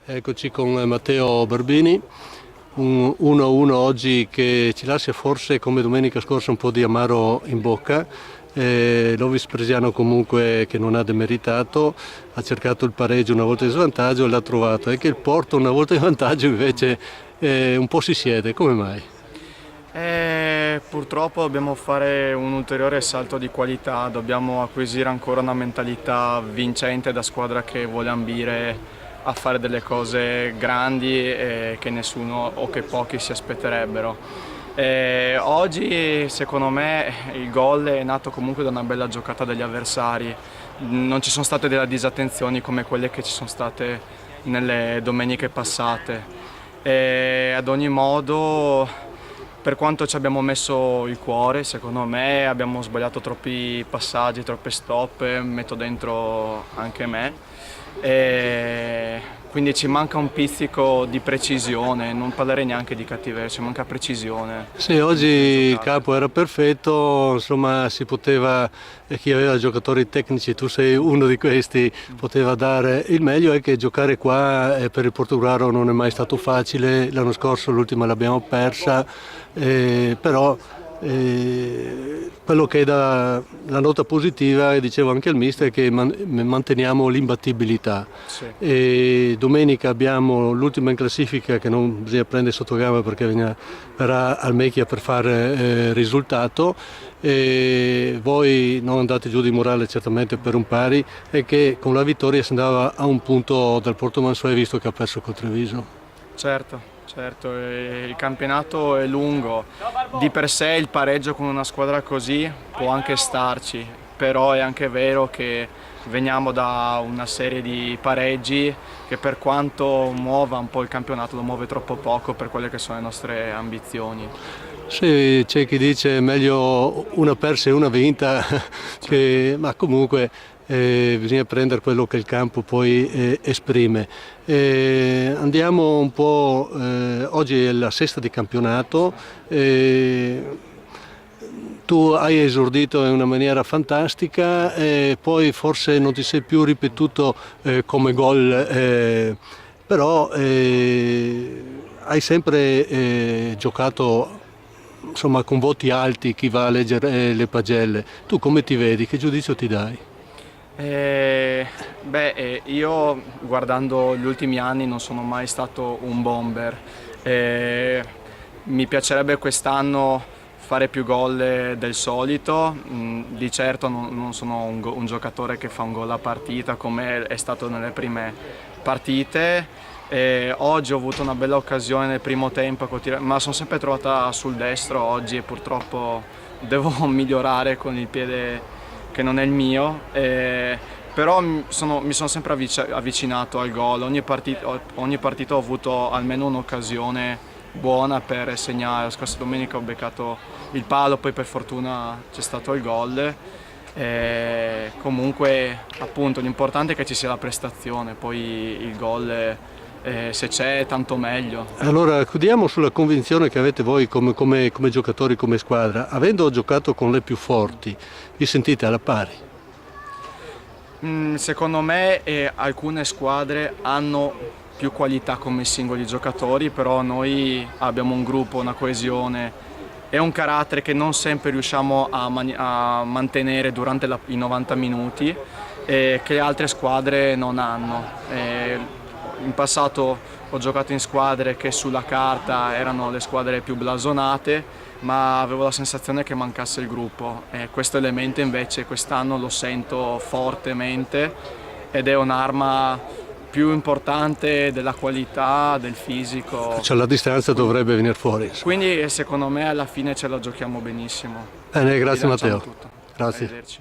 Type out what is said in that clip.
Eccoci con Matteo Barbini, un 1-1 oggi che ci lascia forse come domenica scorsa un po' di amaro in bocca. L'Ovis Presiano comunque che non ha demeritato, ha cercato il pareggio una volta in svantaggio e l'ha trovato. È che il Porto una volta in vantaggio invece un po' si siede, come mai? Purtroppo dobbiamo fare un ulteriore salto di qualità, dobbiamo acquisire ancora una mentalità vincente da squadra che vuole ambire a fare delle cose grandi che nessuno o che pochi si aspetterebbero. Oggi secondo me il gol è nato comunque da una bella giocata degli avversari, non ci sono state delle disattenzioni come quelle che ci sono state nelle domeniche passate. Ad ogni modo, per quanto ci abbiamo messo il cuore, secondo me abbiamo sbagliato troppi passaggi, troppe stop, metto dentro anche me. Quindi ci manca un pizzico di precisione, non parlerei neanche di cattiveria, ci manca precisione. Sì, oggi il campo era perfetto, insomma si poteva, chi aveva giocatori tecnici, tu sei uno di questi, poteva dare il meglio. È che giocare qua per il Portogallo non è mai stato facile, l'anno scorso l'ultima l'abbiamo persa, però quello che è la nota positiva, e dicevo anche al mister, è che manteniamo l'imbattibilità. Sì. E domenica abbiamo l'ultima in classifica che non bisogna prendere sotto gamba perché verrà al Mechia per fare risultato, e voi non andate giù di morale certamente per un pari, e che con la vittoria si andava a un punto dal Porto Mansueto, visto che ha perso col Treviso. Certo, il campionato è lungo, di per sé il pareggio con una squadra così può anche starci, però è anche vero che veniamo da una serie di pareggi che, per quanto muova un po' il campionato, lo muove troppo poco per quelle che sono le nostre ambizioni. Sì, c'è chi dice meglio una persa e una vinta, ma comunque bisogna prendere quello che il campo poi esprime. Andiamo un po', oggi è la sesta di campionato, tu hai esordito in una maniera fantastica, poi forse non ti sei più ripetuto come gol, però hai sempre giocato, insomma, con voti alti, chi va a leggere le pagelle. Tu come ti vedi? Che giudizio ti dai? Io guardando gli ultimi anni non sono mai stato un bomber. Mi piacerebbe quest'anno fare più gol del solito. Di certo non sono un giocatore che fa un gol a partita come è stato nelle prime partite. Oggi ho avuto una bella occasione nel primo tempo, ma sono sempre trovata sul destro oggi, e purtroppo devo migliorare con il piede che non è il mio, però mi sono sempre avvicinato al gol. Ogni partita ho avuto almeno un'occasione buona per segnare. La scorsa domenica ho beccato il palo, poi per fortuna c'è stato il gol. Comunque, appunto, l'importante è che ci sia la prestazione, poi il gol se c'è tanto meglio. Allora, chiudiamo sulla convinzione che avete voi come giocatori, come squadra. Avendo giocato con le più forti, vi sentite alla pari? Secondo me alcune squadre hanno più qualità come singoli giocatori, però noi abbiamo un gruppo, una coesione e un carattere che non sempre riusciamo a mantenere durante i 90 minuti, che altre squadre non hanno. In passato ho giocato in squadre che sulla carta erano le squadre più blasonate, ma avevo la sensazione che mancasse il gruppo, e questo elemento invece quest'anno lo sento fortemente, ed è un'arma più importante della qualità, del fisico. Cioè la distanza dovrebbe venire fuori. Quindi secondo me alla fine ce la giochiamo benissimo. Bene, grazie Bilanciamo Matteo. tutto. Grazie. Arrivederci.